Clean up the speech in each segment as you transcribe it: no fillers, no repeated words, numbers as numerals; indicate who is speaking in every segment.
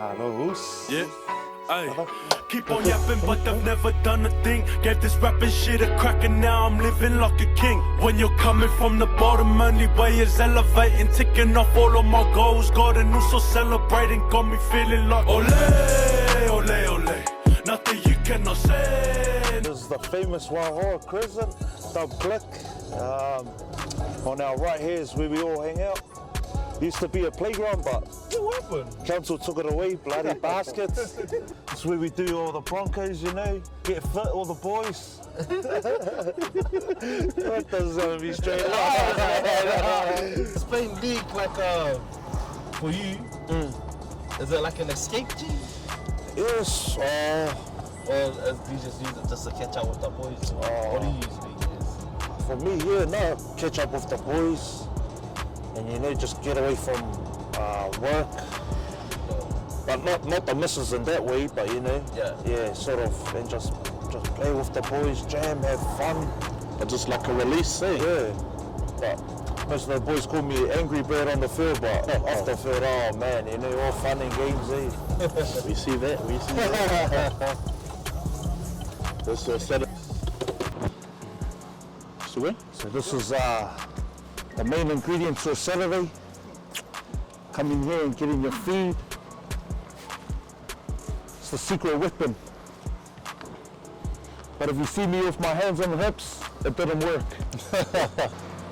Speaker 1: No rules.
Speaker 2: Yeah. Ay. Keep on yapping, but I've never done a thing. Gave this rapping shit a crack, and now I'm living like a king. When you're coming from the bottom, only way is elevating. Ticking off all of my goals, got and also celebrating. Got me feeling like ole, ole, ole. Nothing you cannot say.
Speaker 1: This is the famous Wahora Crescent, Dub Click. On our right here is where we all hang out. Used to be a playground, but
Speaker 3: what happened?
Speaker 1: council took it away, bloody baskets. It's where we do all the Broncos, you know, get fit, all the boys. That doesn't be straight up.
Speaker 3: Spain League, like, for you, is it like an escape team?
Speaker 1: Yes.
Speaker 3: Or do you just use it just to catch up with the boys? What do you usually use?
Speaker 1: For me, yeah, no, catch up with the boys. And you know, just get away from work, but not the missus in that way. But you know, yeah, sort of, and just play with the boys, jam, have fun.
Speaker 4: But just like a release, eh?
Speaker 1: Yeah. But most of the boys call me Angry Bird on the field, but off the field, oh man, you know, all fun and games, eh?
Speaker 4: We see that. We see that. This is set up.
Speaker 1: So this is the main ingredient to a Saturday. Come in here and get in your feed. It's the secret weapon. But if you see me with my hands on the hips, it didn't work.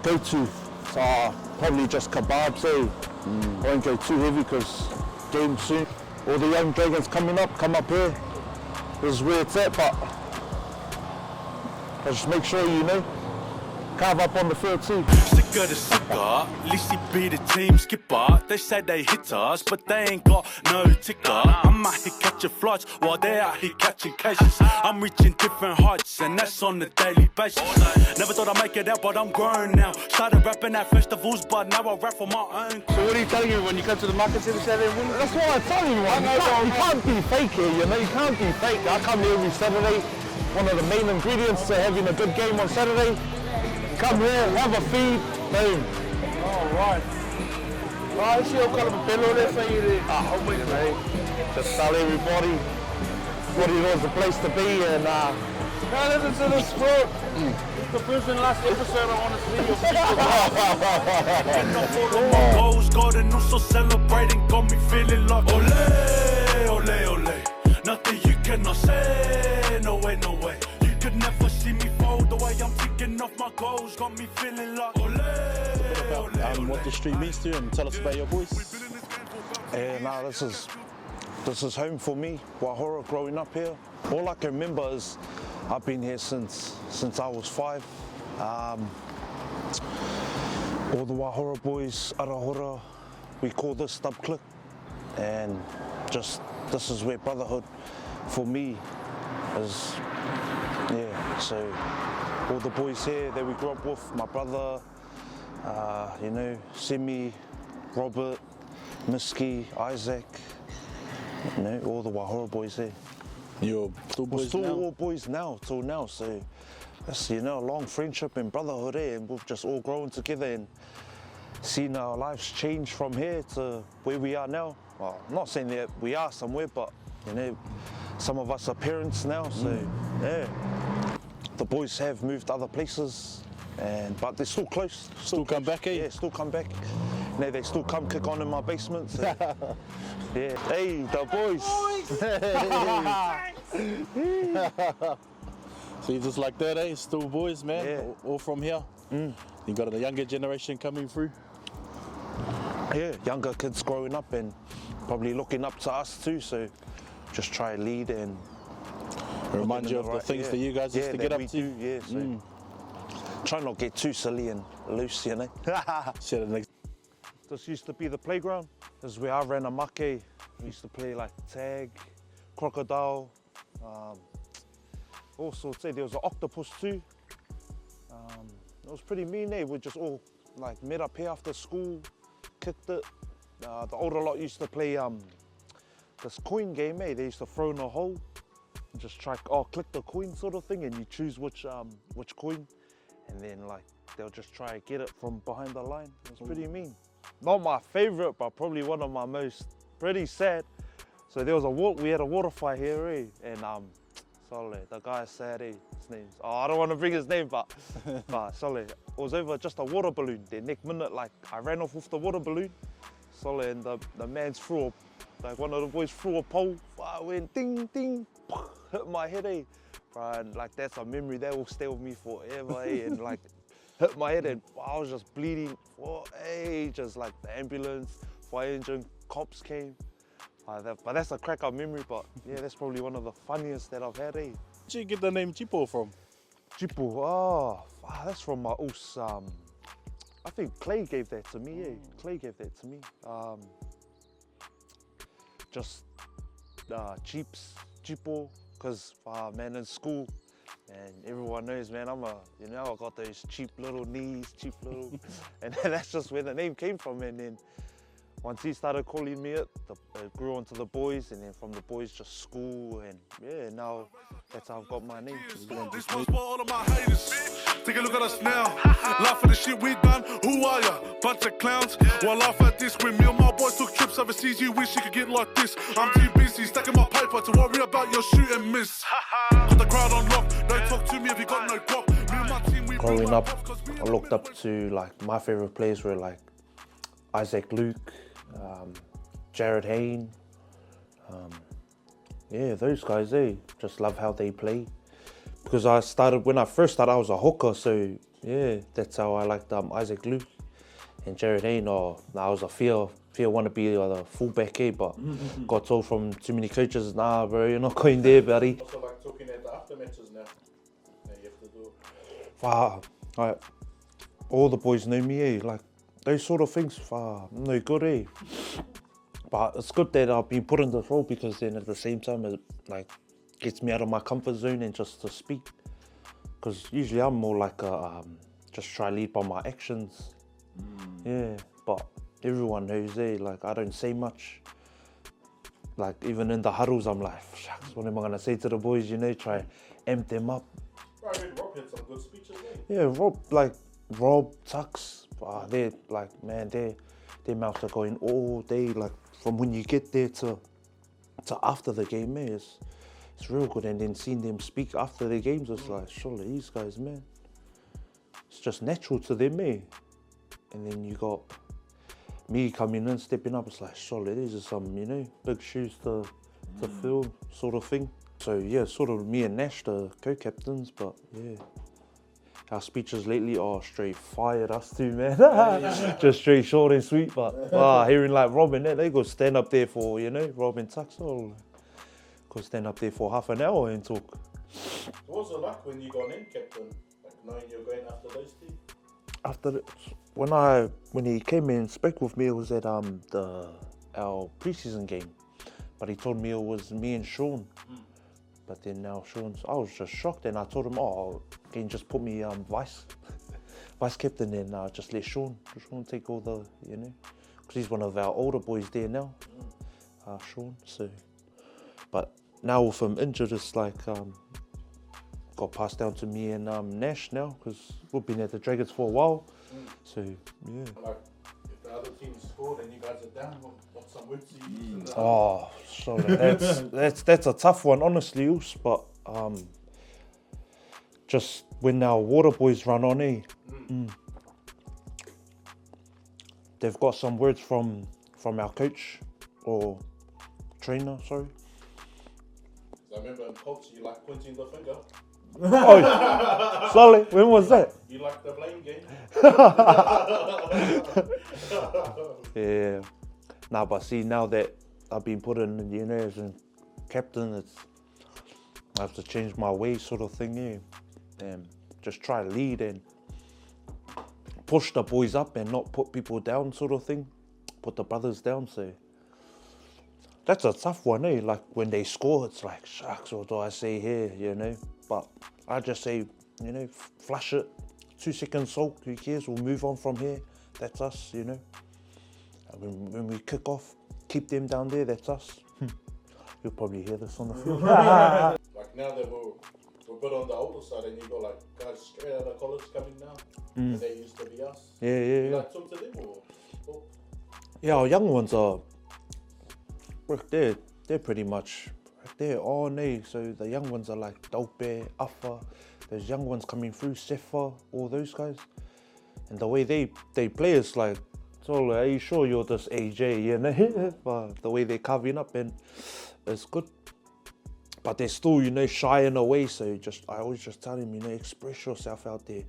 Speaker 1: Go to. So probably just kebabs, eh? I won't go too heavy because game soon. All the young dragons coming up, come up here. This is where it's at, but just make sure you know. Carve up on the field too.
Speaker 2: Sick of the cigar, Lisi be the team skipper. They say they hit us, but they ain't got no ticker. I'm out here catching flights while they're out here catching cases. I'm reaching different heights, and that's on a daily basis. Never thought I'd make it out, but I'm grown now. Started rapping at festivals, but now I rap for my own.
Speaker 4: So what are you telling me when you come to the market every Saturday morning?
Speaker 1: That's what I tell you, man. You can't be fake here, you know, you can't be fake. I come here every Saturday. One of the main ingredients to having a good game on Saturday. Come here, have a feed, boom.
Speaker 3: Alright. I see you got a pillow there for you.
Speaker 1: Oh, wait, mate. Just tell everybody what it was the place to be, and
Speaker 3: now listen to this quote. It's the first and last episode I want to see
Speaker 2: All of my goals, got and also celebrating, got me feeling like ole, ole, ole. Nothing you cannot say, no way, no way. You could never see me fold the way I'm ticking off my goals, got me feeling like ole, ole, ole.
Speaker 4: What the street means to you, and tell us about your boys.
Speaker 1: yeah, nah, this is home for me. Wahora, growing up here. All I can remember is I've been here since I was 5. All the Wahora boys, Arahora, we call this Dub Click, and just this is where brotherhood for me is. Yeah, so all the boys here that we grew up with, my brother, you know, Simi, Robert, Miski, Isaac, you know, all the Wahora boys here.
Speaker 4: You're still boys
Speaker 1: We're still
Speaker 4: now?
Speaker 1: all boys now, till now, so that's, you know, a long friendship and brotherhood here, and we've just all grown together and seen our lives change from here to where we are now. Well, I'm not saying that we are somewhere, but, you know, some of us are parents now, so, yeah. The boys have moved other places, but they're still close.
Speaker 4: Still come back, eh?
Speaker 1: Yeah, still come back. You know, they still come kick on in my basement. So. Yeah. Hey, the boys.
Speaker 4: So you just like that, eh? Still boys, man?
Speaker 1: Yeah.
Speaker 4: All from here? You got a younger generation coming through?
Speaker 1: Yeah, younger kids growing up and probably looking up to us too, so just try to lead and
Speaker 4: Remind you of the things that you guys used to get up to?
Speaker 1: Yeah, so try not to get too silly and loose, you know. This used to be the playground. This is where I ran amake. We used to play like tag, crocodile, all sorts. There was an octopus too. It was pretty mean, eh? We just all like met up here after school, kicked it. The older lot used to play this coin game, eh? They used to throw in a hole and just try, click the coin sort of thing, and you choose which coin, and then like they'll just try to get it from behind the line. It was pretty mean. Not my favorite, but probably one of my most pretty sad. So there was we had a water fight here, and sorry, the guy said, his name's, I don't want to bring his name, but sorry, it was over just a water balloon. The next minute, like, I ran off with the water balloon, sorry, and the man threw, like, one of the boys threw a pole, I went ding, ding, hit my head, and like, that's a memory that will stay with me forever, and like, hit my head, and I was just bleeding for ages, like, the ambulance, fire engine, cops came. But that's a crack-up memory, but yeah, that's probably one of the funniest that I've had,
Speaker 5: Where'd you get the name Cheapo from?
Speaker 1: Cheapo, that's from my us. I think Clay gave that to me, Clay gave that to me. Just Cheapo, because man, in school, and everyone knows, man, I got those cheap little knees, and that's just where the name came from, and then once he started calling me it, it grew onto the boys, and then from the boys just school, and yeah, now that's how I've got my name.
Speaker 2: This one's for all of my haters. Take a look at us now. Laugh at the shit we done. Who are ya? Bunch of clowns. Well, laugh at this when me and my boys took trips overseas. You wish you could get like this. I'm too busy stacking my paper to worry about your shoot and miss. Got the crowd on lock. Don't talk to me if you got no guap. Me and my team, we
Speaker 1: growing up, I looked up to, like, my favorite players were like Isaac Luke, Jared Hayne, yeah, those guys, just love how they play. Because when I first started, I was a hooker, so yeah, that's how I liked Isaac Luke and Jared Hayne. I was a fear want to be the fullback, but got told from too many coaches, nah, bro, you're not going there, buddy.
Speaker 5: Also, like talking at the after matches now. You have to do it.
Speaker 1: Like, all the boys know me, like, those sort of things, no good, But it's good that I've been put in this role, because then at the same time it like gets me out of my comfort zone and just to speak. Because usually I'm more like just try to lead by my actions. Yeah, but everyone knows, like, I don't say much. Like, even in the huddles, I'm like, shucks, what am I gonna say to the boys? Try amp them up.
Speaker 5: I heard Rob had some good speeches,
Speaker 1: Yeah, Rob, Tux, they're like, man, their mouths are going all day, like, from when you get there to after the game, it's real good. And then seeing them speak after the games, it's like, surely these guys, man, it's just natural to them, And then you got me coming in, stepping up, it's like, surely these are some, big shoes to fill, sort of thing. So yeah, sort of me and Nash, the co-captains, but yeah. Our speeches lately are straight fired, us two, man. Just straight short and sweet, but hearing like Rob and that, they go stand up there for, Rob and Tux, go stand up there for half an hour and talk.
Speaker 5: What was it like when you got named captain? Like, knowing you're going after those two?
Speaker 1: When he came in and spoke with me, it was at our pre-season game, but he told me it was me and Sean. But then now I was just shocked, and I told him, can you just put me vice captain, and just let Sean take all the, because he's one of our older boys there now, Sean. So, but now with him injured, it's like got passed down to me and Nash now, because we've been at the Dragons for a while. So yeah.
Speaker 5: Like, if the other team scored and you guys are down, what's some words you use?
Speaker 1: Sorry, that's a tough one, honestly, but just when our water boys run on, they've got some words from our coach or trainer, sorry.
Speaker 5: I remember in culture, you like pointing the finger.
Speaker 1: Sorry, when was that?
Speaker 5: You like the blame game.
Speaker 1: Yeah. But see, now that I've been put in, as a captain, I have to change my way, sort of thing, and just try to lead and push the boys up and not put people down, sort of thing. Put the brothers down, so that's a tough one, Like, when they score, it's like, shucks, what do I say here, But I just say, flush it, 2 seconds soak, who cares, we'll move on from here, that's us, When we kick off, keep them down there, that's us. You'll probably hear this on the field.
Speaker 5: Like, now that we're a bit on the older side, and you've got like guys straight out of college coming now, and they used to be us.
Speaker 1: Yeah.
Speaker 5: You like talk to them or?
Speaker 1: Yeah, our young ones are, they're they're pretty much they're on, eh? So the young ones are like Taupe, Afa, there's young ones coming through, Sefa, all those guys. And the way they play is like, it's all, are you sure you're this AJ, you know? But the way they're carving up, and it's good. But they're still, you know, shy in a way, so I always just tell them, you know, express yourself out there.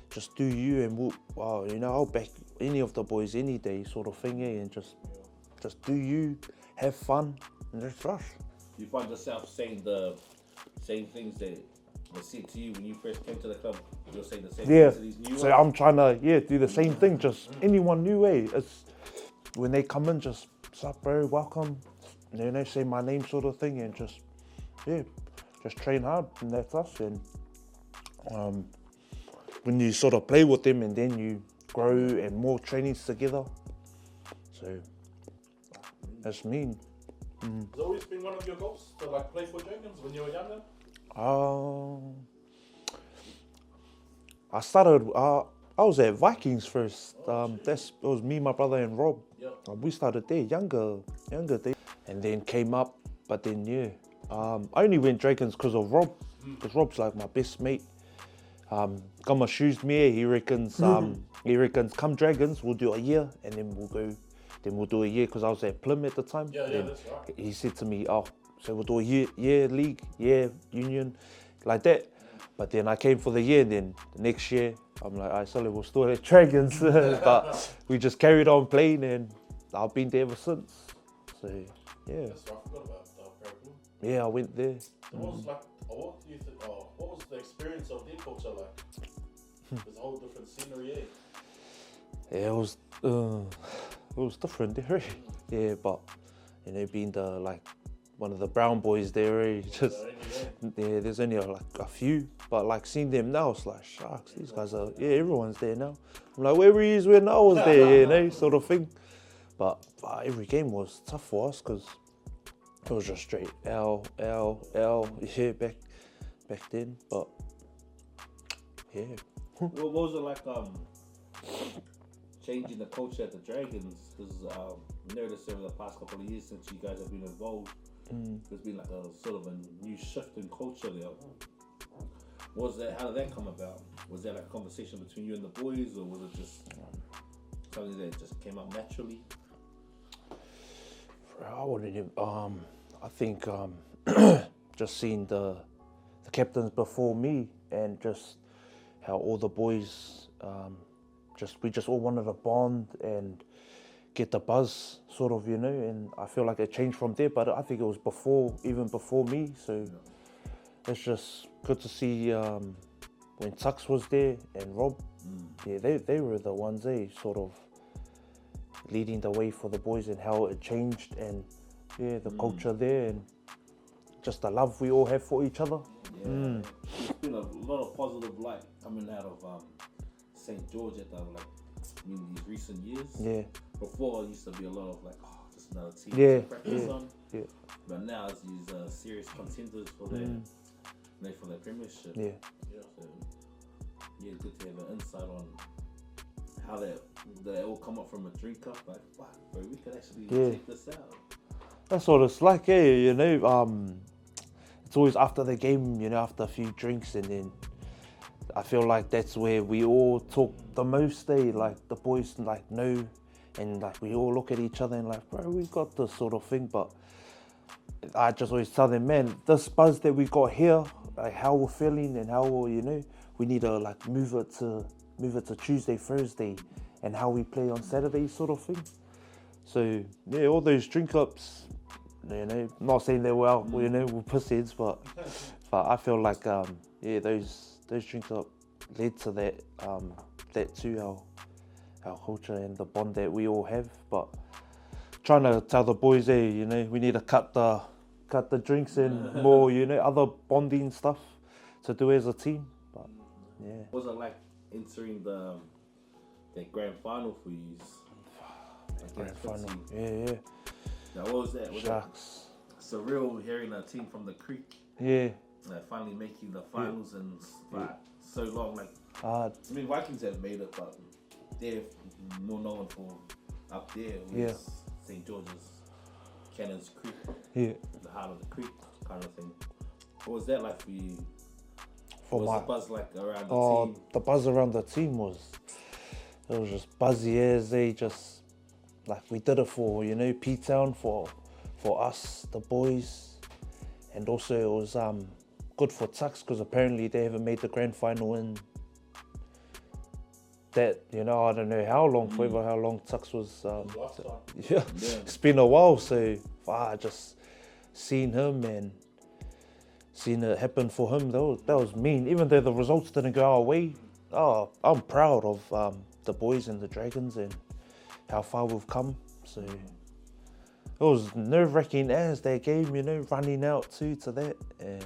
Speaker 1: Just do you, and wow, you know, I'll back any of the boys any day, sort of thing, eh? And just do you, have fun, and just rush.
Speaker 3: You find yourself saying the same things that were said to you when you first came to the club. You're saying the same things to these new ones.
Speaker 1: So I'm trying to do the same thing. Just anyone new, eh? It's when they come in, just what's up, bro, welcome. You know, say my name, sort of thing, and just train hard, and that's us. And when you sort of play with them, and then you grow and more trainings together. So that's me.
Speaker 5: Has it always been one of your goals to like play for Dragons when you were younger?
Speaker 1: I was at Vikings first. It was me, my brother, and Rob.
Speaker 5: Yeah.
Speaker 1: We started there, younger days, and then came up. But then I only went Dragons because of Rob, because Rob's like my best mate. Come shoes me. He reckons come Dragons, we'll do a year, and then we'll go. Then we'll do a year, because I was at Plym at the time.
Speaker 5: Yeah, that's right.
Speaker 1: He said to me, oh, so we'll do a year league, year union, like that. But then I came for the year, and then the next year, I'm like, I said, we'll still at Dragons. But we just carried on playing, and I've been there ever since. So, yeah.
Speaker 5: That's right, I forgot about Porirua.
Speaker 1: Yeah, I went there.
Speaker 5: What was like, what do you think, what was the experience of their culture like? There's a whole different scenery, eh?
Speaker 1: Yeah, it was different there, eh? Yeah, but, you know, being one of the brown boys there, eh? There's only like a few, but like seeing them now, it's like, sharks, these guys are, everyone's there now. I'm like, where were you when I was there, you know, sort of thing. But every game was tough for us, because it was just straight L, back then, but yeah.
Speaker 3: What was it like changing the culture at the Dragons? Because I noticed over the past couple of years since you guys have been involved, there's been like a sort of a new shift in culture there. How did that come about? Was there like a conversation between you and the boys, or was it just something that just came up naturally?
Speaker 1: I wouldn't even, I think just seeing the captains before me, and just how all the boys, we just all wanted to bond and get the buzz, sort of, you know, and I feel like it changed from there, but I think it was even before me, so it's just good to see when Tux was there and Rob, they were the ones, sort of leading the way for the boys, and how it changed, and the culture there, and just the love we all have for each other.
Speaker 3: There's been a lot of positive light coming out of St. George at these recent years. Yeah. Before, it used to be a lot of like, just another team to practice on. Yeah. But now it's these serious contenders for their premiership. Yeah. So, good to have an insight on how they all come up from a drink up. Like, wow, bro, we could actually take this out.
Speaker 1: That's what it's like, you know. It's always after the game, you know, after a few drinks, and then I feel like that's where we all talk the most, like the boys like know, and like we all look at each other and like, bro, we got this sort of thing. But I just always tell them, man, this buzz that we got here, like how we're feeling and how we're, you know, we need to like move it to Tuesday, Thursday, and how we play on Saturday, sort of thing. So yeah, all those drink ups, you know, not saying they were, you know, we're pussies, but I feel like those drinks up led to that too, our culture and the bond that we all have. But trying to tell the boys, you know, we need to cut the drinks and more, you know, other bonding stuff to do as a team. But yeah.
Speaker 3: What was it like entering the grand final for you?
Speaker 1: Grand final, yeah.
Speaker 3: Now, what was that?
Speaker 1: Sharks.
Speaker 3: Surreal hearing a team from the Creek.
Speaker 1: Yeah.
Speaker 3: Finally making the finals in so long. Like, I mean, Vikings have made it, but they're more known for up there with St. George's Cannons Creek,
Speaker 1: Yeah.
Speaker 3: the heart of the creek kind of thing. What was that like for you?
Speaker 1: For
Speaker 3: What was the buzz like around the team?
Speaker 1: The buzz around the team was just buzzy as they just like we did it for P-Town for us the boys, and also it was good for Tucks because apparently they haven't made the grand final in that I don't know how long, forever how long Tucks was
Speaker 5: Last time.
Speaker 1: yeah, it's been a while, so I just seen him and seen it happen for him. That was mean. Even though the results didn't go our way, I'm proud of the boys and the Dragons and how far we've come. So it was nerve-wracking as that game, running out to that, and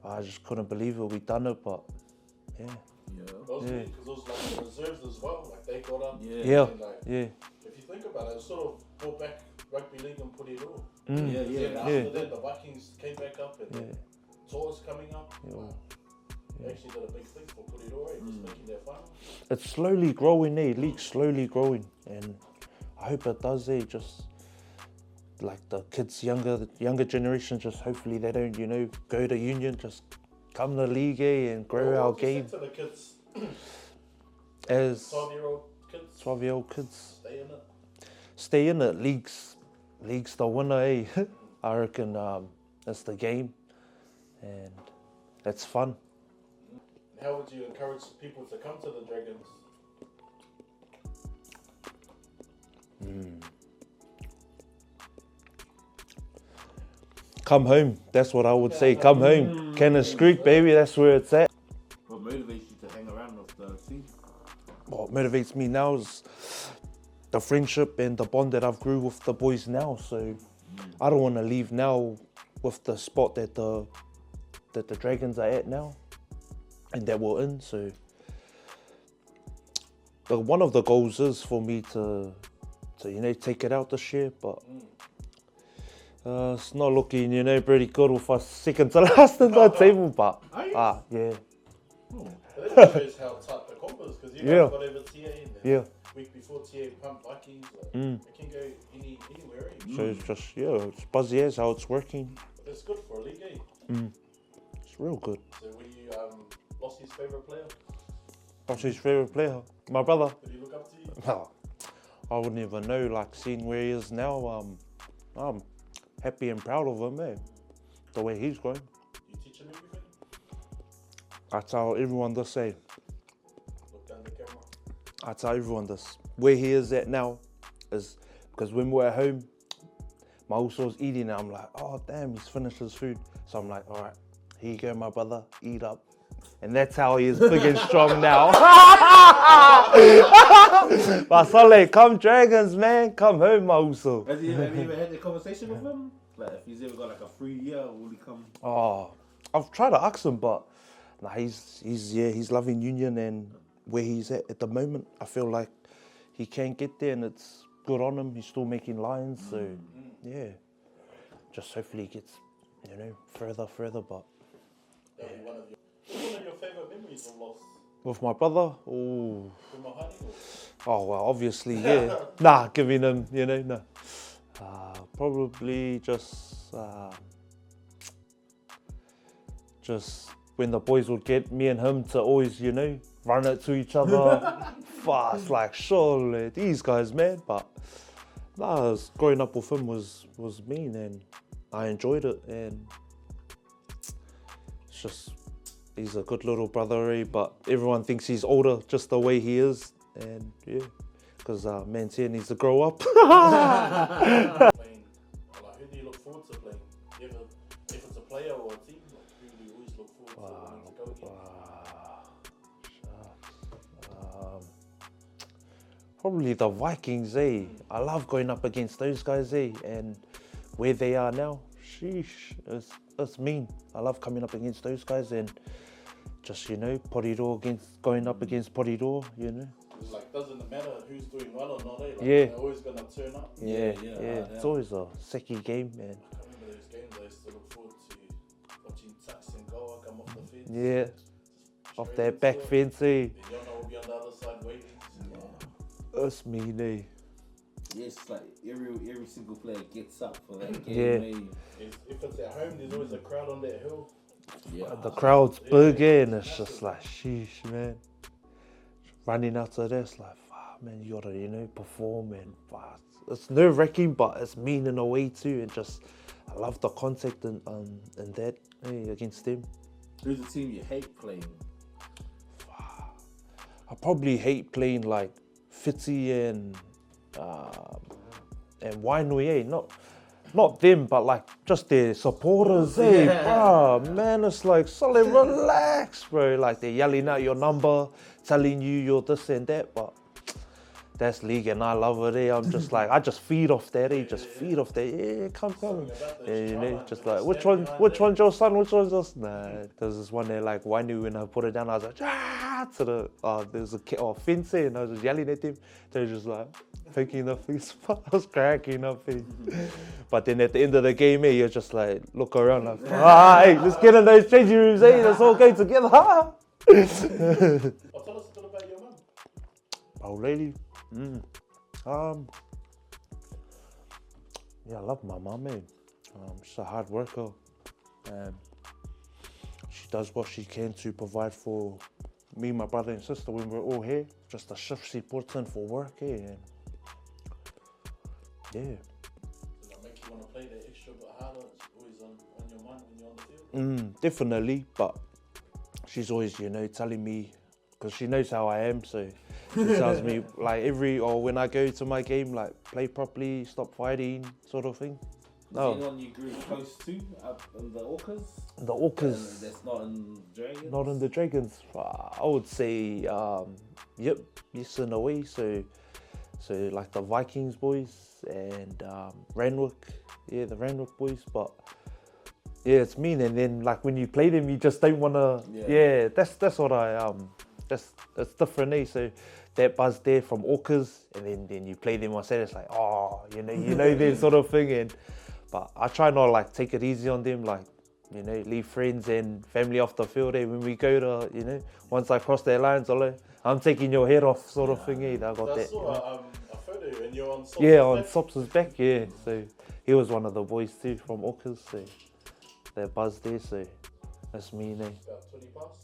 Speaker 1: I just couldn't believe it. We done it, but yeah.
Speaker 5: It was weird because it was like the reserves as well. Like they got up.
Speaker 1: Yeah.
Speaker 5: And like,
Speaker 1: Yeah.
Speaker 5: if you think about it, it sort of brought back rugby league and Porirua.
Speaker 3: Yeah.
Speaker 5: And after that, the Vikings came back up and
Speaker 1: Yeah.
Speaker 5: Taurus coming up.
Speaker 1: Yeah.
Speaker 5: They actually did a big thing for Porirua, just making their final.
Speaker 1: It's slowly growing, league's slowly growing, and I hope it does. Just like the kids, younger generation, just hopefully they don't, go to union, just come to league and grow our game.
Speaker 5: To the kids,
Speaker 1: As
Speaker 5: 12-year-old kids,
Speaker 1: stay in it. League's the winner, I reckon it's the game, and it's fun.
Speaker 5: How would you encourage people to come to the Dragons?
Speaker 1: Come home, that's what I would say. Come home, Cannons Creek, baby, that's where it's at.
Speaker 3: What motivates you to hang around with the team?
Speaker 1: What motivates me now is the friendship and the bond that I've grew with the boys now. So I don't want to leave now with the spot that the Dragons are at now and that we're in. So one of the goals is for me to take it out this year, but it's not looking, pretty good with us second to last in the table, but yeah.
Speaker 5: That shows how tight the comp is, because you guys got over TA in there. Week before TA pumped Vikings, it can go anywhere.
Speaker 1: So it's just, it's buzzy as how it's working.
Speaker 5: But that's good for a league,
Speaker 1: It's real good.
Speaker 5: So were you Lossie's favourite player?
Speaker 1: What's his favourite player? My brother.
Speaker 5: Did he look up to you?
Speaker 1: No, I wouldn't even know, like seeing where he is now. I'm happy and proud of him, the way he's going.
Speaker 5: You teach him everything?
Speaker 1: I tell everyone this,
Speaker 5: Look down the camera.
Speaker 1: I tell everyone this. Where he is at now is because when we're at home, my uso's eating and I'm like, oh damn, he's finished his food. So I'm like, all right, here you go, my brother, eat up. And that's how he is big and strong now. But Saleh, come Dragons, man, come home, my uso.
Speaker 3: Have you ever had that conversation with him? Like, if he's ever got like a free year, will he come?
Speaker 1: Oh, I've tried to ask him, but nah, he's loving union and where he's at the moment. I feel like he can't get there, and it's good on him. He's still making lines, so yeah. Just hopefully he gets, further. But
Speaker 5: That'll be one of your favourite memories of Lost?
Speaker 1: with my brother, oh well, obviously, yeah. Nah, giving him, no. Probably just when the boys would get me and him to always, run it to each other fast, like, surely these guys, man. But nah, growing up with him was mean, and I enjoyed it, and it's just, he's a good little brother, but everyone thinks he's older just the way he is, and yeah, because Mantia needs to grow up.
Speaker 5: Who do you look forward to playing? If it's a player or a team, who do you always look forward to go against?
Speaker 1: Probably the Vikings, I love going up against those guys, and where they are now, sheesh, it's mean. I love coming up against those guys, and just, Porirua going up against Porirua,
Speaker 5: It's like, doesn't matter who's doing well or not, Like,
Speaker 1: yeah.
Speaker 5: they're always going to turn up.
Speaker 1: Yeah. It's always a sexy game, man.
Speaker 5: I remember those games, I used to look forward to watching Tucks and Goa come off the fence.
Speaker 1: Yeah, off
Speaker 5: Straight
Speaker 1: that back
Speaker 5: into it.
Speaker 1: fence,
Speaker 5: Then Yona will be on the other side waiting.
Speaker 1: That's mean,
Speaker 3: It's like every single player gets up for that game.
Speaker 5: If it's at home, there's always a crowd on that hill.
Speaker 1: Yeah. The crowd's big, and it's just like, sheesh, man. Running out of there, it's like, man, you gotta, perform, and it's nerve-wracking, but it's mean in a way too, and just, I love the contact and that, against them.
Speaker 3: Who's the team you hate playing?
Speaker 1: I probably hate playing like Fitzy and Wainui, not them, but like just their supporters, bro. Man, it's like, solid, relax, bro. Like they're yelling out your number, telling you you're this and that, but that's league and I love it. I'm just like, I just feed off that. Just feed off that. Yeah, come. Just like, which one's your son? Which one's your son? Nah, there's this one there like Wainu, when I put it down, I was like, to the there's a kid or fence, and I was just yelling at them. They're just like picking the face. I was cracking up. But then at the end of the game, you're just like, look around like, hey, let's get in those changing rooms, let's all go together.
Speaker 5: Tell us a bit about your mum.
Speaker 1: Old lady. I love my mum, man. She's a hard worker. She does what she can to provide for me, my brother and sister when we're all here. Just the shift she puts in for work, and yeah.
Speaker 5: Does that make you want to play that extra bit harder? It's always on your mind when you're on the field?
Speaker 1: Definitely, but she's always, telling me, because she knows how I am, so she tells me like when I go to my game, like play properly, stop fighting, sort of thing.
Speaker 3: No. Anyone you grew close to up in the Orcas?
Speaker 1: The Orcas.
Speaker 3: That's not in Dragons?
Speaker 1: Not in the Dragons. I would say, yes in a way. So like the Vikings boys and Ranwick, the Ranwick boys, but it's mean. And then like when you play them, you just don't wanna. Yeah, that's what I It's different, So that buzz there from Orcas, and then you play them on Saturday, it's like, that sort of thing. But I try not like take it easy on them, like, leave friends and family off the field. When we go to, once I cross their lines, I'm taking your head off, sort of thing. I got that.
Speaker 5: I saw a photo and you're on Sops'
Speaker 1: on Sops' back, So he was one of the boys too from Orcas, so that buzz there, so that's me,
Speaker 5: About 20 past.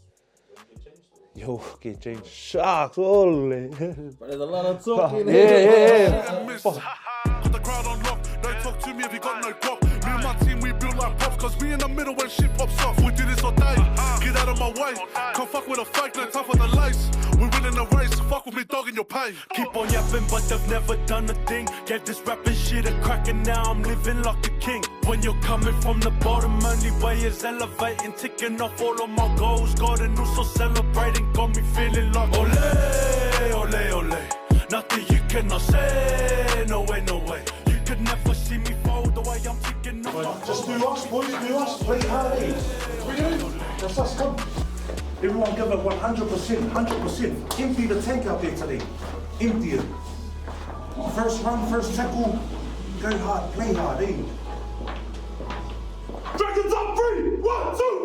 Speaker 1: Yo, get changed. Sharks, holy.
Speaker 3: But there's a lot of talking.
Speaker 2: Got the crowd on lock. Don't talk to me if you got no guap. Me and my team, we build like pops. Cause we in the middle when shit pops off. We do this or die. Get out of my way. Can't fuck with a fight, no time for the lights. We winning the race. Fuck with me, dog, in your pay.
Speaker 6: Keep on yapping, but they've never done a thing. Get this rapping shit a crack, and now I'm living like a king. When you're coming from the bottom, only way is elevating. Ticking off all of my goals. Got and also celebrating. Got me feeling like ole, ole, ole. Nothing you cannot say. No way, no way. You could never see me fall the way I'm ticking off.
Speaker 1: Just do us, boys, do us. Play hard, We do. Just us, come. Everyone give it 100%, 100%. Empty the tank out there today. Empty it. First run, first tackle. Go hard, play hard, Dragons up 3! 1, 2!